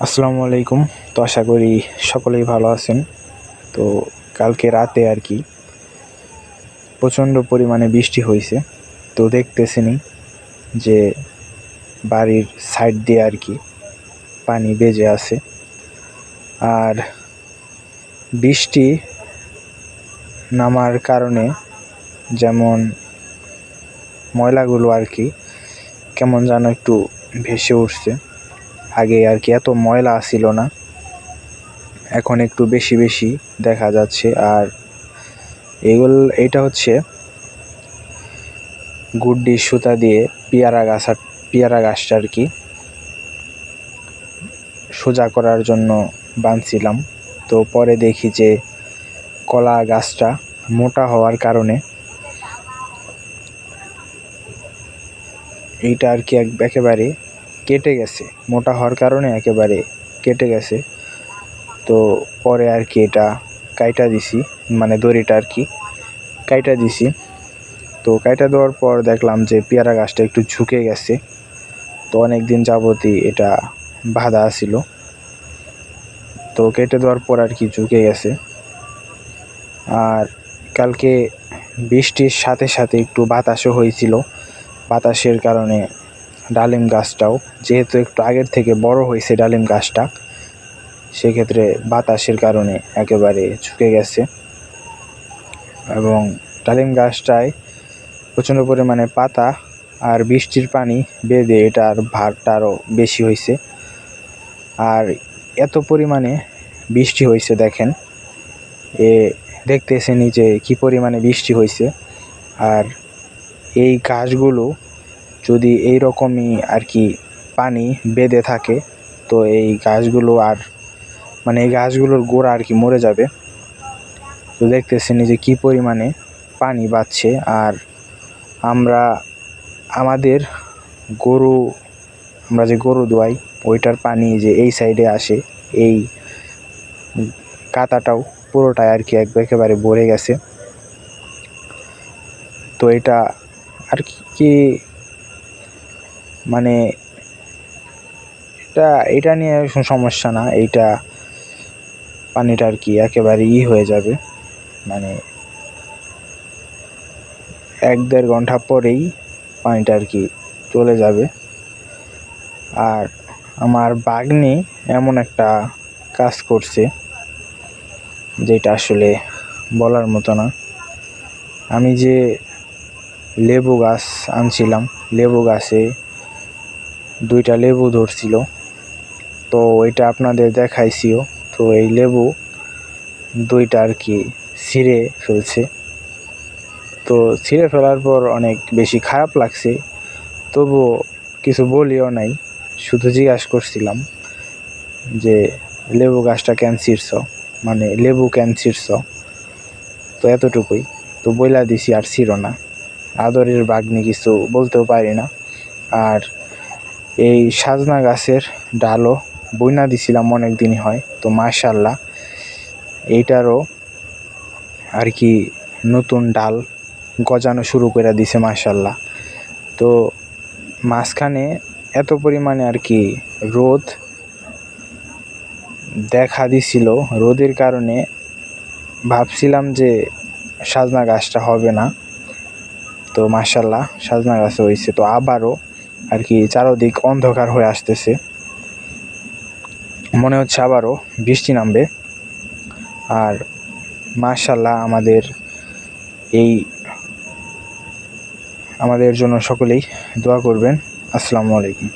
আসসালামু আলাইকুম। তো আশা করি সকলেই ভালো আছেন। তো কালকে রাতে আর কি প্রচণ্ড পরিমাণে বৃষ্টি হয়েছে। তো দেখতেছেনই যে বাড়ির সাইড দিয়ে আর কি পানি বেজে আছে। আর বৃষ্টি নামার কারণে যেমন ময়লাগুলো আর কি কেমন যেন একটু ভেসে উঠছে। আগে আর কি এত ময়লা ছিল না, এখন একটু বেশি বেশি দেখা যাচ্ছে। আর এইটা হচ্ছে গুড্ডির সুতা দিয়ে পেয়ারা গাছটা আর কি সোজা করার জন্য বাঁধছিলাম। তো পরে দেখি যে কলা গাছটা মোটা হওয়ার কারণে এইটা আর কি একেবারে কেটে গেছে, মোটা হওয়ার কারণে একেবারে কেটে গেছে। তো পরে আর কি এটা কাইটা দিছি, মানে দড়িটা আর কি কাইটা দিছি। তো কাইটা দেওয়ার পর দেখলাম যে পেয়ারা গাছটা একটু ঝুঁকে গেছে। তো অনেক দিন যাবতই এটা বাঁধা ছিল, তো কেটে দেওয়ার পর আর কি ঝুঁকে গেছে। আর কালকে বৃষ্টির সাথে সাথে একটু বাতাসও হয়েছিল। বাতাসের কারণে ডালিম গাছটাও যেহেতু একটু আগের থেকে বড় হয়েছে, ডালিম গাছটা সেক্ষেত্রে বাতাসের কারণে একেবারে ঝুঁকে গেছে। এবং ডালিম গাছটায় প্রচণ্ড পরিমাণে পাতা আর বৃষ্টির পানি বেঁধে এটার ভারটা আরও বেশি হয়েছে। আর এত পরিমাণে বৃষ্টি হয়েছে দেখেন, দেখতেছেনই যে কি পরিমাণে বৃষ্টি হয়েছে। আর এই গাছগুলো যদি এই রকমই আর কি পানি বেঁধে থাকে, তো এই গাছগুলো আর মানে এই গাছগুলোর গোড়া আর কি মরে যাবে। তো দেখতেছেনই যে কি পরিমাণে পানি বাড়ছে। আর আমাদের আমরা যে গরু দোয়াই ওইটার পানি যে এই সাইডে আসে, এই কাতাটাও পুরোটাই আর কি একেবারে ভরে গেছে। তো এটা আর কি মানে এটা নিয়ে সমস্যা না, এইটা পানিটা আর কি একেবারে হয়ে যাবে, মানে 1-1.5 ঘন্টা পরেই পানিটা আর কি চলে যাবে। আর আমার ভাগ্নি এমন একটা কাজ করছে যেটা আসলে বলার মতো না। আমি যে লেবু গাছ আনছিলাম, লেবু গাছে 2টা লেবু ধরছিল, তো ওইটা আপনাদের দেখাইছিও। তো এই লেবু 2টা আর কি ছিঁড়ে ফেলছে। তো ছিঁড়ে ফেলার পর অনেক বেশি খারাপ লাগছে, তবুও কিছু বলিও নাই, শুধু জিজ্ঞাসা করছিলাম যে লেবু গাছটা কেন ছিঁড়ছ, মানে লেবু কেন ছিঁড়ছ। তো এতটুকুই, তো বইলা দিছি আর ছিল না। আদরের ভাগ্নি, কিছু বলতেও পারি না। আর এই সাজনা গাছের ডালও বইনা দিছিলাম অনেক দিনই হয়, তো মাশাআল্লাহ এইটারও আর কি নতুন ডাল গজানো শুরু করে দিছে মাশাআল্লাহ। তো মাঝখানে এত পরিমাণে আর কি রোদ দেখা দিছিল, রোদের কারণে ভাবছিলাম যে সাজনা গাছটা হবে না, তো মাশাআল্লাহ সাজনা গাছ হয়েছে। তো আবারও আর কি চারদিক অন্ধকার হয়ে আসতেছে, মনে হচ্ছে আবারও বৃষ্টি নামবে। আর মাশাআল্লাহ আমাদের জন্য সকলেই দোয়া করবেন। আসসালামু আলাইকুম।